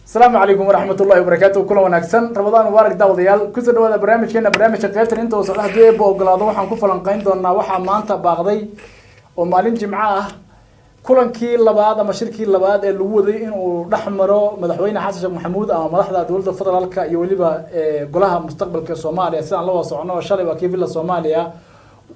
السلام عليكم ورحمة الله وبركاته. كل وناكسن رمضان مبارك داوديال كسر هذا برنامج كنا برنامج قيادة أنت وصلاح جيب وقلاده وحن كفلان قيندنا وحن ما أنت باغذي ومالين جمعة كلن كيل لبعض أما شركي لبعض الوضي إنه نحمره مدحوين حسن شيخ محمود أما مدحنا دولة الفضل لك يوليبا قلها مستقبل كصوماليا سان الله وصعنا وشالي وكيف إلا صوماليا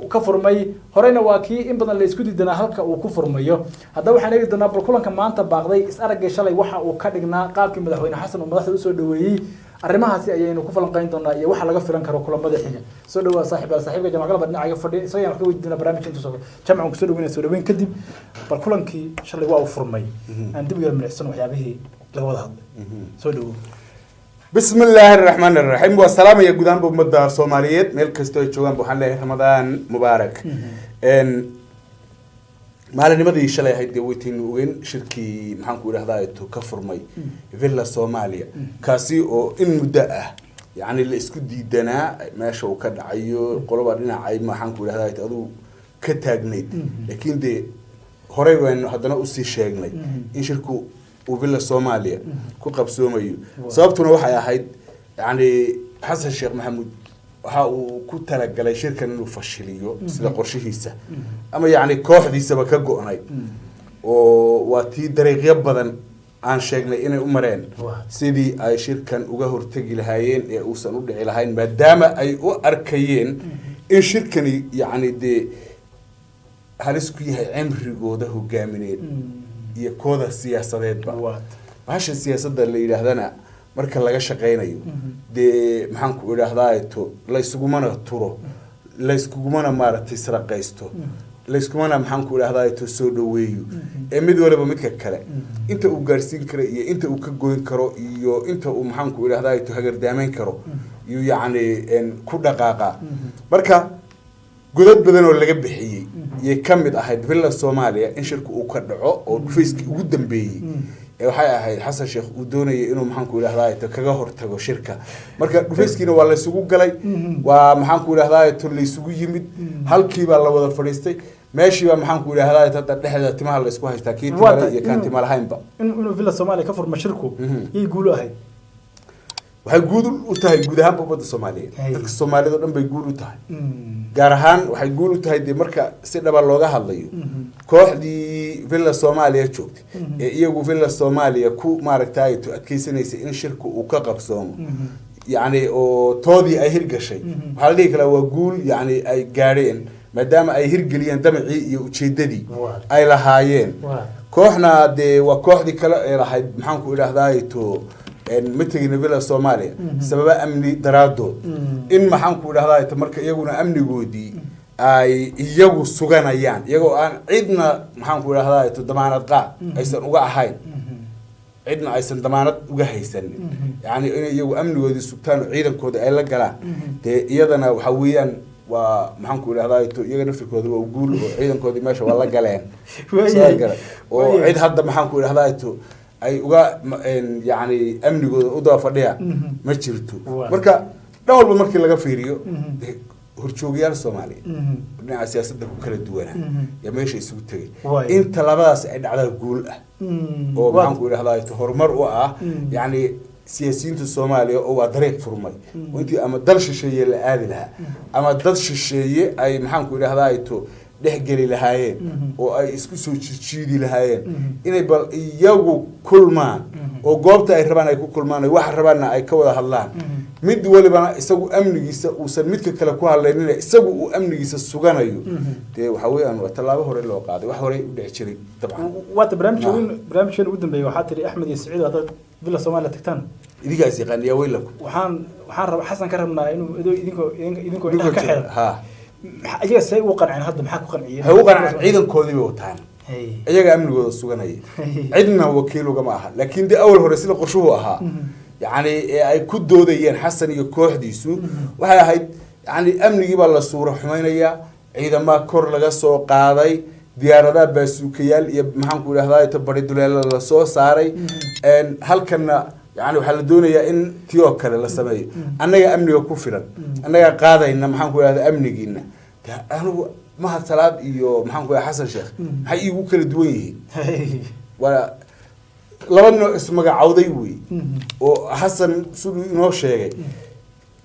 وكفر مي هرينا واكي إن بدن اللي يسكت دنا هلك وكفر ميه هذا وحنا نجد دنا بركلن كمان أنت باغذي إسألك شالي وح وكدقنا قابك مدحوين حسن ومدحنا أسود دوي الرماها سي إنه كفر قيندنا يه وح لقى فلان كرو كل مدحية سودوا صاحب جماعة قلب بدنا عيا فدي صيان كل دنا برامج أنتوا سووا جمعوا كسودوا وين سودوا وين كذب بركلن كي شالي واو فرمي عندي بيقول من السنة وحيابه لو هذا سودوا بسم الله الرحمن الرحيم والسلام يا جودان بمدة الصوماليات ملك استوي تشوان بحنا رمضان مبارك إن ما لنا مدري إيش لا هيدي ويتين وين شركة محنك وده هذا كفر مي فيلا الصومالية كاسي أو إن مدة يعني اللي اسكت دينا ما شو كد عيو قلوا بدينا عي محنك وده هذا تأذو كتاجنيد لكن دي هراي وين هذانا أسي شاجنيد إن شركة وفيلا الصومالية كوكب سوميو صابتنا وحيا حيد يعني حسن الشيخ محمود وكنت لقى شركة إنه فشليو سيدا قرشيسة أما يعني كوح دي سبكة جوناي وتي دريق يبضن عن شيخنا إن أمرين سيدي أي شركة وجهر تجي لهاين وسنود لهاين ما دام أي أركيين إن شركة يعني دي هالسكويها عمر جوده جامنين يكودا السياسات بقى عاش السياسات اللي يلهدنا مركز لقى شقينيو دي محنكو يلهدايتو لا يسقمنا تورو لا يسقمنا مارتي سرقيستو لا يسقمنا محنكو يلهدايتو سودويو امد ولا بمدك كلا انت او غارسين كره iyo inta uu ka goyn karo iyo inta uu maxanku yiraahdaayto hagar daameyn karo iyo yaani ku dhaqaaqa marka godad badan oo laga bixiyay iyo kamid ahayd villa Soomaaliya in shirku uu ka dhaco oo dhufayski ugu dambeeyay ee waxay ahayd Xasan Sheekh uu doonayay inuu maxanku yiraahdaayto kaga hortago shirka marka dhufayskiina waa la isugu galay waa maxanku yiraahdaayto la isugu yimid halkii baa la wada fadhiistay meeshii baa maxanku yiraahdaayto dhexda timaha la isku haystaa kii timaha iyo kan timaha lahaynba inuu villa Soomaaliya ka furma shirku ii guulo ahayd waxay guud u tahay guud ahaan ummadda Soomaaliyeed dadka Soomaalida dhan bay guud u tahay gaar ahaan waxay guul u tahay marka si dhaba looga hadlayo kooxdii villa Soomaaliya joogtay ee iyagu villa Soomaaliya ku maaragtay adkeysanaysa in shirku uu ka qabsoomo yani oo toodii ay hirgashay waxa la dhihi karaa waa guul yani ay gaareen maadaama ay hirgeliyeen damacii iyo ujeedadii ay lahaayeen kooxna de waa kooxdii kale ee lahayd maxaan ku idhaahdaayo متجنا فيلا الصومالية سبب أمني درادو إن ما حنقول هذا تمرك يجونا أمني جودي أي يجو سجنا يان يجو أن عدنا ما حنقول هذا تضمانات قاع أيسن وقع هاي عدنا أيسن ضمانات وقع هيسن يعني يجو أمني جودي سبتان عيدا كود أيلا جلا يدنا وحويا وما حنقول هذا يجنا في كود وقول عيدا كود ماشى والله جلان وعيد هذا ما حنقول هذا أي وقع يعني أمني وضافة ليها ما شرتو مركا دول بمركي لقى فيريو هرشوجيال الصومالي بناء سياسة كل الدول يا ماشي يسوتي أنت لباس على الجول أو ما نقول هذا يتهور مرة يعني سياسيين الصومالي أو طريق فرمي وأنت أما درش الشيء اللي قال لها أما درش الشيء أي ما نقول هذا يتو دحجلي لهاين أو أي إسكسو تشيدي لهاين إنه بل يجو كل ما أو قابت أي ربنا يكون كل ما واحد ربنا أي كولا هالله مد ولا بنا يسوي أمن جيس وسميتك كلا كوها لأنه يسوي أمن جيس السجان أيو ده وحوي أنا وتلعبه هو اللي وقاعد وحوري بعشرين طبعا وات برامج شنو ودن بيو حتى أحمد يسعيد هذا فيلا الصومالية تكتان إذا جالس يغني يا ويلك وحان حسن كرمنا إنه إذنكو كحل ها أجا سي وقنع عن هذا محاك وقنعيين هو قنع عيدا كودي بوتان أجا أمن جود السجناء عندنا وكيل وجماعة لكن دي أول هرسيل قشوها يعني أي كدو ديان حسن يكوح ديسو وهاي يعني أمن جيب الله الصورة حمينية عيدا ما كور لجسوا قاضي ديارة بسوكيال يبحثون كل هذا تبرد دولار الصو صاري إن هل كنا يعني وحل دوني إن تيوكل للسماء أنا يا أمني وكفرا أنا يا قاضي إن محن كل هذا أمني جينا أنا ما هالثلاث يو محن كل حسن شيخ هاي يوكل دويه ولا laba nooc ismagacawday wey oo xasan siduu inoo sheegay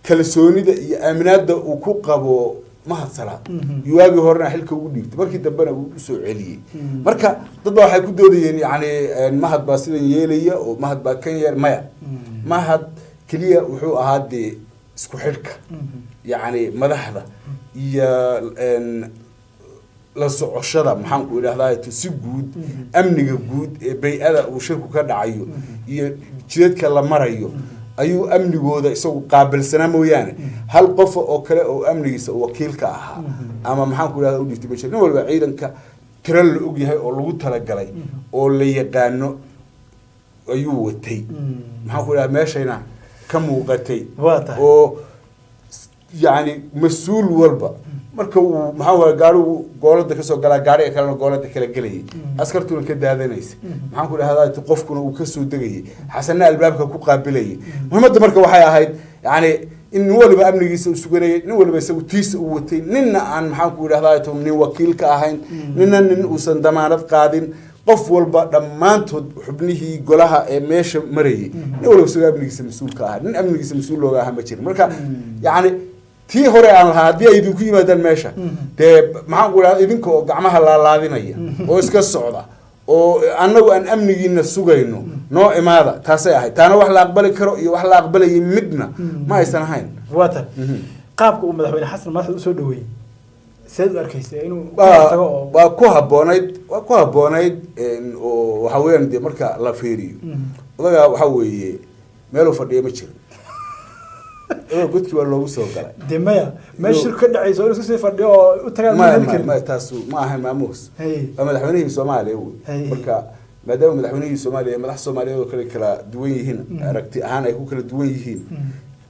kalsoonida iyo aaminaada uu ku qabo mahad salaad yuwaagi horena xilka ugu dhiibtay markii dambena uu u soo celiyay marka dad baa waxay ku doodayeen yani mahad baa sidan yeelaya oo mahad baa kan yeer maya mahad kaliya wuxuu ahaa dee isku xidhka yani madaxda iyo la socoshada maxaan ku idhahdaa si guud amniga guud ee bay-ada uu shirku ka dhacayo iyo jidadka la marayo ayuu amnigooda isagu qaabilsanaa mooyaane hal qof oo kale oo amnigiisa wakiilka ahaa ama maxaan ku idhahdaa u dhiftay bashir nin walba ciidanka tiro la og yahay oo lagu talagalay oo la yaqaano ayuu watay maxaan ku idhahdaa meeshayna ka muuqatay oo yani mas-uul walba marka uu maxaa waay gaarigu goolada kasoo galaa gaariga kalena goolada kala gelayay askartuna ka daadanaysa maxaan ku idhahdaa qofkuna uu kasoo degayay xasanna albaabka ku qaabilayay muhiimadda marka waxay ahayd yani in nin waliba amnigiisa u suganayay nin waliba isagu tiisa uu watay ninna aan maxaan ku idhahdaa nin wakiil ka ahayn ninna nin uusan damaanad qaadin qof walba dhammaantood xubnihii golaha ee meesha marayay nin waliba isagu amnigiisa mas-uul ka ahaa nin amnigiisa mas-uul looga ahaa ma jirin marka yani tii hore aan lahaa haddii ay idinku yimaadaan meesha dee maxaan ku idhahda idinka oo gacmaha laalaadinaya oo iska socda oo annagu aan amnigiina sugayno noo imaada taasay ahayd taana wax la aqbali karo iyo wax la aqbalayay midna ma aysan ahayn waata qaabka uu madaxweyne xasan madaxda usoo dhaweeyey seed u arkaysa inuu tago oo waa ku habboonayd oo waxa weeyaan dee marka la fiiriyo odaga waxa weeye meeluu fadhiya ma jiro godkii waa loogu soo galay de maya meesha shir ka dhacayso inuu sii fadhiyo oo u tagaan ma taas ma ahayn maamuus waa madaxweynihii Soomaaliya wey marka maadaama madaxweynihii Soomaaliya madax Soomaaliyeed oo kala duwan yihiin aragti ahaan ay ku kala duwan yihiin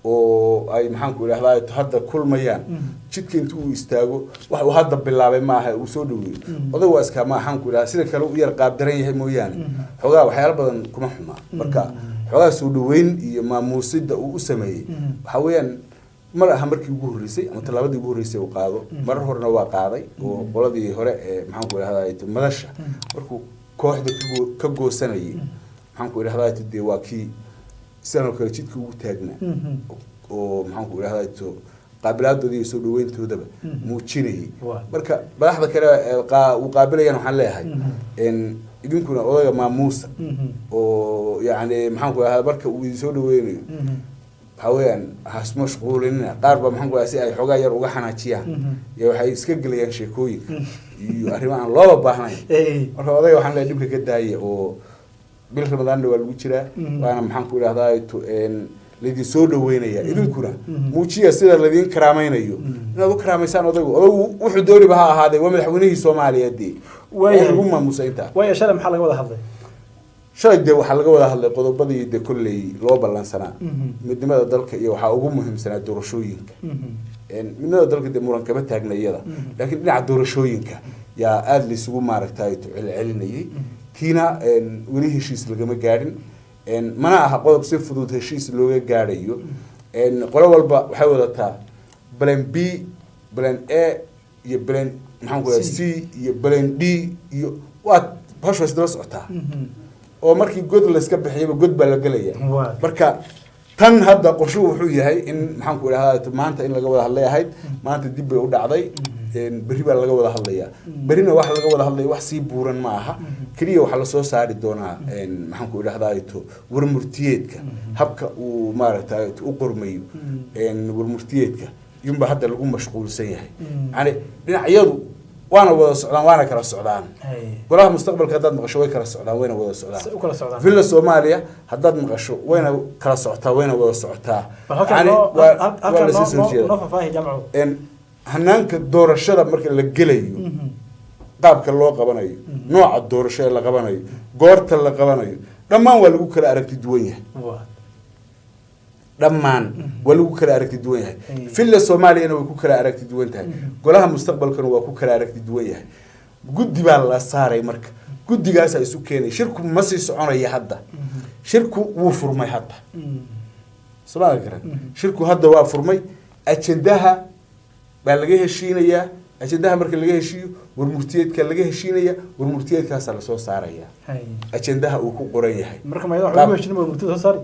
oo ay maxaan ku idhahdaa hadda kulmayaan jidka intuu uu istaago wax uu hadda bilaabay ma aha uu soo dhaweeyo oday waa iska ma axaan ku idhahdaa sida kale u yar qaab daran yahay mooyaane xogaa waxyaalo badan kuma xuma marka xogaa soo dhaweyn iyo maamuusida uu u sameeyay waxa weeyaan mar aha markii ugu horeysay ama talaabadii ugu horeysay uu qaado marar horena waa qaaday oo qoladii hore ee maxaan ku idhahdaa madasha markuu kooxda ka goosanayay maxaan ku idhahdaa dee waa kii sidoo kale jidka ugu taagnaa oo maxaan ku idhahdaa qaabilaadooda iyo soo dhaweyntoodaba muujinayay marka madaxda kale uu qaabilayaan waxaan leeyahay idinkuna odaga maamuusa oo yani maxaan ku idhahdaa marka uu idin soo dhaweynayo waxa weeyaan has mashquulinina qaar ba maxaan ku idhahdaa si ay xoogaa yar uga xanaajiyaan iyo waxay iska gelayaan sheekooyinka iyo arrimo aan looba baahnayn marka odaga waxaan leeyahay dhibka ka daaya oo bil ramadaanna waa lagu jiraa waana maxaan ku idhahdaa laydin soo dhaweynaya idinkuna muujiya sida laydin karaamaynayo inaad u karaamaysaan odagu wuxuu dooniba ha ahaaday waa madaxweynihii Soomaaliyeed lagu maamuusa intaa way shalay maxaa laga wada hadlay shalay dee waxaa laga wada hadlay qodobadii dee kolley loo ballansanaa midnimada dalka iyo waxaa ugu muhiimsanaa doorashooyinka midnimada dalka dee muran kama taagna iyada laakiin dhinaca doorashooyinka yaa aada laysugu maaragtay celcelinayay tiina weli heshiis lagama gaadhin mana aha qodob si fudud heshiis looga gaadhayo qolo walba waxay wadataa plan B plan A iyo plan maxaan ku C iyo plan D iyo waa basho isla socotaa oo markii god la iska bixiyay god baa la galaya marka tan hadda qorshuhu wuxuu yahay in maxaan ku idhahdaa maanta in laga wada hadlayahay maanta dib bay u dhacday berri baa laga wada hadlayaa berrina waxa laga wada hadlaya wax sii buuran ma aha kaliya waxa la soo saari doonaa maxaan ku idhahdaa warmurtiyeedka habka uu maaragtay u qormayo warmurtiyeedka yumba hadda lagu mashquulsan yahay yani dhinacyadu waana wada socdaan waana kala socdaan golaha mustaqbalka haddaad maqasho way kala socdaan wayna wada socdaan villa Soomaaliya haddaad maqasho wayna kala socotaa wayna wada socotaa yani waa la soo jeedaa hanaanka doorashada marka la gelayo qaabka loo qabanayo nooca doorashada la qabanayo goorta la qabanayo dhammaan waa lagu kala aragti duwan yahay dhammaan waa lagu kala aragti duwan yahay villa Soomaaliyana way ku kala aragti duwan tahay golaha mustaqbalkana waa ku kala aragti duwan yahay guddi baa la saaray marka guddigaas ay isu keenay shirku ma sii soconaya hadda shirku wuu furmay hadda Soomaaliya shirku hadda waa furmay ajendaha baa laga heshiinayaa ajendaha marka laga heshiiyo warmurtiyeedka laga heshiinaya warmurtiyeedkaasa lasoo saaraya ajendaha uu ku qoran yahay marka mayada waxa lagu heshiin warmurtiyeed soo saari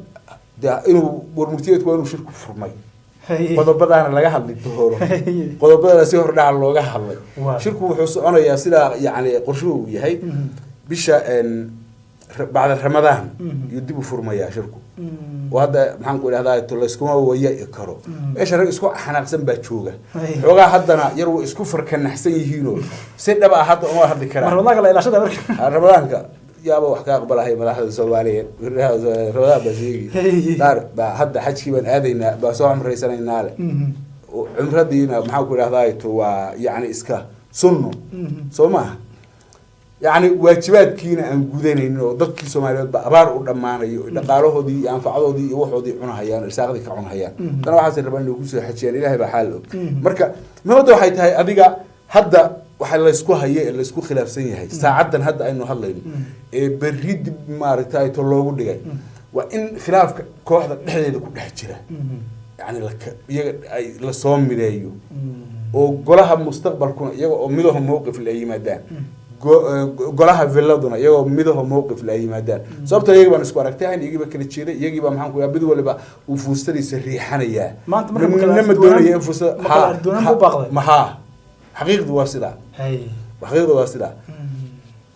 inuu warmurtiyeedku waa inuu shirku furmay qodobadaana laga hadli dooro qodobadana si hordhaca looga hadlay shirku wuxuu soconayaa sida yani qorshuhu uu yahay bisha bacda ramadaan iyo dib u furmayaa shirku oo hadda maxaan ku idhahdaa to layskuma waya karo meesha rag isku xanaaqsan baa jooga xoogaa haddana yar way isku farkanaxsan yihiinoo si dhab ah hadda uma hadli karaan ramadaanka la ilaashada marka ramadaanka yaaba wax ka aqbalahay madaxda Soomaaliyeed ramadaan baa sheegi daar baa hadda xajkii baan aadaynaa baa soo amraysanayna le umradiina maxaan ku idhahdaa to waa yani iska sunno Soomaa يعني واجبات كينا أن جودين إنه ضد كي سوماليات بأبار ودمانة يدقالوه دي ينفعوه دي وحده دي عنها هيان رسالة دي كعنها هيان أنا واحد ربنا يقول حكيان إلهي بحاله مركا ما هو ده حيت هاي أبيجا هدا وحلا يسكو هي اللي يسكو خلاف سنة هاي ساعدا هدا إنه هلا بريد مارتاي تلوه دي وإن خلاف كواحد نحن يدكو نحكيره يعني لك لصوم ملايو وقولها مستقبل كون يجوا أميدهم موقف الأيام دان golaha villaduna iyagoo midaho mowqif la yimaadaan sababta iyaga baan isku aragtay iyagiiba kala jeeday iyagiiba maxaan ku yaabid waliba uu fuustadiisa riixanayaa maanta marka doonaya fuusta ha xaqiiqdu waa sida xaqiiqdu waa sida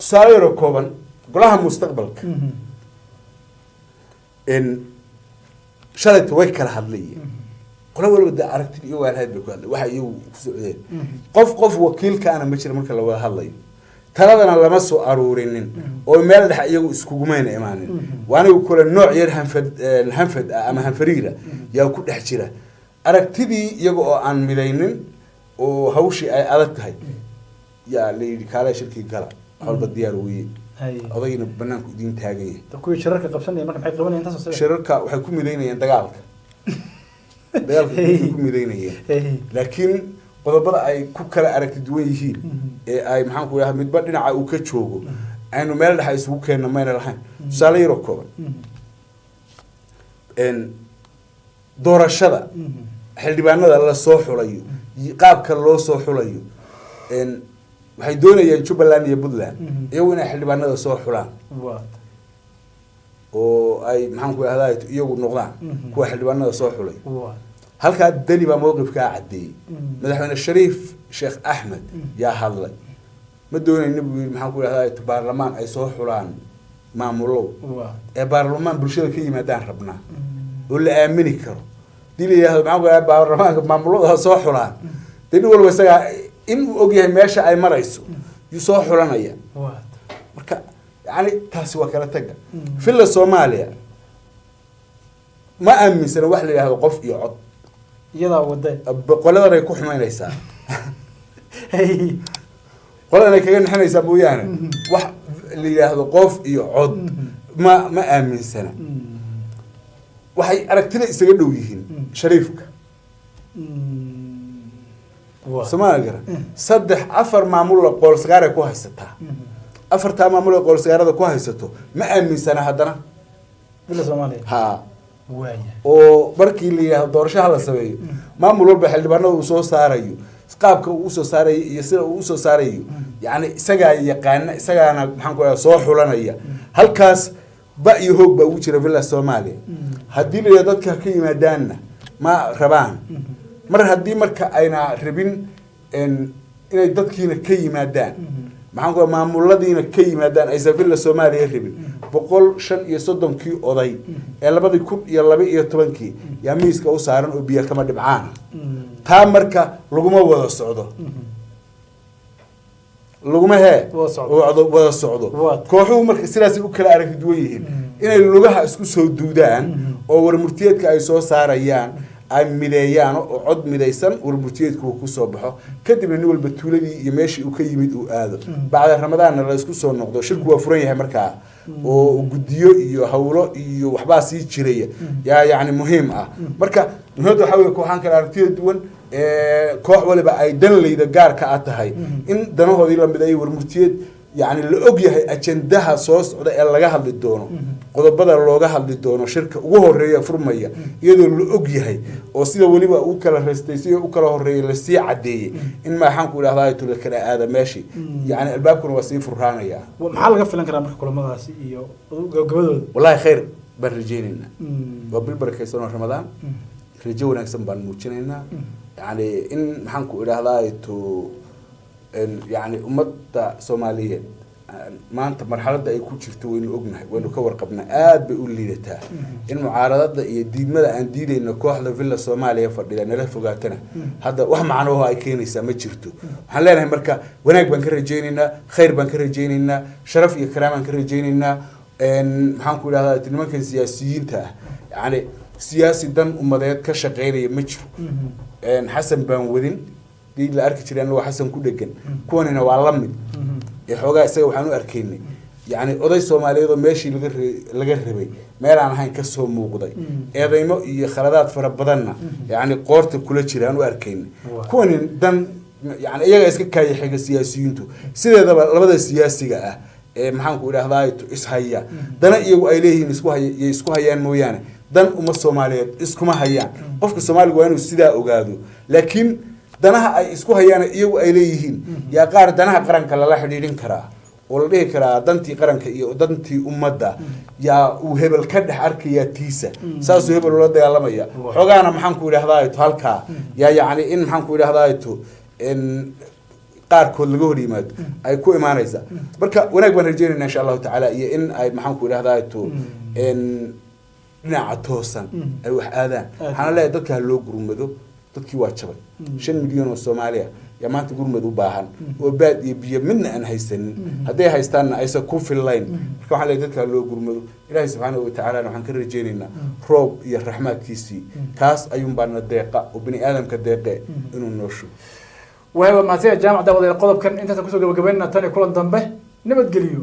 saayro kooban golaha mustaqbalka in shalayta way kala hadlayeen qola waliba da aragtid iyo waalhayd bay ku hadlay waxa iyagu ku socdeen qof wakiilka ana ma jira marka la wada hadlayo taladana lama soo aruurinin oo meel dhex iyagu isku gumayna imaanin waana kula nooc yar hanfad ama hanfariira yaa ku dhex jira aragtidii iyaga oo aan midaynin oo hawshii ay adag tahay yaa leeydi kala shirkii gala halba diyaar weeyeen odayna banaanku idin taagan yahay dadku shirarka qabsanay marka maxay qabanayaan taas oo shirarka waxay ku midaynayaan dagaalka ku midaynayaan laakiin qodobada ay ku kala aragti duwan yihiin ee ay maxaan ku yahay midba dhinaca uu ka joogo aynu meel dhex isugu keenno mayna lahayn tusaale yar oo kooban doorashada xildhibaanada la soo xulayo qaabka loo soo xulayo waxay doonayaan Jubbaland iyo Puntland iyagu inay xildhibaanada soo xulaan oo ay maxaan ku yahdaa iyagu noqdaan kuwa xildhibaanada soo xulay halka dali ba mowqifka cadeeyay madaxweyne Shariif Sheekh Ahmed yaa hadlay ma doonayna maxaan ku yahdaa baarlamaan ay soo xulaan maamulo ee baarlamaan bulshada ka yimaadaan rabnaa oo la aamini karo dilayah maxaan ku yahdaa baarlamaanka maamulada soo xulaan dad walba isaga in uu ogyahay meesha ay marayso yu soo xulanaya marka yani taasi waa kala taga filla Soomaaliya ma aaminsan wax la yiraahdo qof iyo cod iyada waday qoladan ay ku xumaynaysaa qoladan ay kaga naxanaysaa booyaan wax la yiraahdo qof iyo cod ma aaminsana waxay aragtida isaga dhow yihiin Shariifka Soomaaliya saddex afar maamul qool sagaar ku haysataa afarta maamul qool sagaarada ku haysato ma aaminsana haddana bila Soomaaliya ha oo markii la yiraahdo doorashaha la sameeyo maamul walba xildhibaanada uu soo saarayo qaabka uu soo saarayo iyo sida uu soo saarayo yani isaga yaqaan isagaana maxaan ku soo xulanaya halkaas ba iyo hoog ba ugu jira villa Soomaaliya hadii la dadka ka yimaadaana ma rabaan mar hadii marka ayna rabin inay dadkiina ka yimaadaan maxaan ku maamuladiina ka yimaadaan ay villa Soomaaliya rabin 135 oday ee 2012 yaa miiska u saaran oo biyo kama dhibcaan taa marka laguma wada socdo laguma wada socdo kooxuhu marka sidaas u kala aragti duwan yihiin inay lugaha isku soo duudaan oo warmurtiyeedka ay soo saarayaan ay mideeyaan oo cod midaysan warmurtiyeedku ku soo baxo kadib nin walba tuuladii iyo meeshii uu ka yimid uu aado bacda Ramadaan la isku soo noqdo shirku waa furan yahay marka oo gudiyo iyo hawlo iyo waxba sii jiraya yaa yani muhiim ah marka nahad waxa weeye kooxan kala aragtiyo duwan koox waliba ay dan leeyda gaar ka tahay in danahoodii la mideeyo warmurtiyeed يعني اللي أجيه أجندها صوص وده اللي جه اللي دونه قد بدل اللي جه اللي دونه شركة وهو الرئي فرمية يدو اللي أجيه وصيدا ولي بقى وكلا رستيسي وكلا الرئي لسي عادية إن ما حنقول هذا يطلع كلا هذا ماشي يعني الباب كنا وسيم فرهانة يا محل قفل أنك رامك كل ما داسي والله خير برجيننا وبالبركة سنة رمضان رجونا أحسن بالموتشيننا يعني إن حنقول هذا يتو يعني أمة سومالية ما أنت مرحلة ده يكون شفتوا إنه أجنه وإنه كور قبنا بيقول لي ده المعارضات ده يدين ماذا عندي لي إنه كواحدة فيلا سومالية فرد لأن له فقاتنا هذا وهم عنه هاي كين يسمى شفتوا حلنا مركا وناك بنكر جيننا خير بنكر جيننا شرف إكرام بنكر جيننا إن حنقول هذا تنمكن سياسيين تا يعني سياسي دم أمضيات كشغيري مشر إن حسن بنودين دي اللي أركتشري أنه حسن كل جن كوننا وعلمني يحوجا يسوي حنو أركيني يعني قضي الصومالي ذا ماشي لجربي ما له عن كسهم موجودي هذا ما يخلدات فربضنا يعني قارت كل شيء أنو أركيني كون دم يعني أي جالس كاي حاجة سياسيين تو سيدا ده لبده السياسي جاء محن كوره هذا إسحاقيا دنا يو أيليه يسقوها يان مويانه دم الصومالية إسكما هيان قفك الصومالي وينو سيدا أوجادو لكن danaha ay isku hayaan iyagu ay leeyihiin yaa qaar danaha qaranka la xiriirin kara oo la dhihi kara dantii qaranka iyo dantii ummadda yaa uu hebel ka dhex arkaya tiisa saas uu hebel la dagaalamaya xogaana maxaan ku yiraahdaa halka yaa yaani in maxaan ku yiraahdaa in qaar kood laga hor yimaado ay ku imaanaysa marka wanaag baan rajeynaa insha Allah taala iyo in ay maxaan ku yiraahdaa in dhinaca toosan ay wax aadaan waxaan leeyahay dadka loo gurmado dadkii waa jabay 5 milyan oo Soomaaliya ya maanta gurmad u baahan oo baad iyo biyo midna aan haysanin haday haystaan aysa ku fillayn marka waxa la dadka loo gurmado Ilaahay subhanahu wa ta'ala waxaan ka rajeynaynaa roob iyo raxmaadkiisii kaas ayuun baana deeqa oo bini aadamka deeqe inuu noosho وهو ما سير جامعة دولة القضب كان أنت تكسر جبيننا تاني كل ضمبه نبت قليو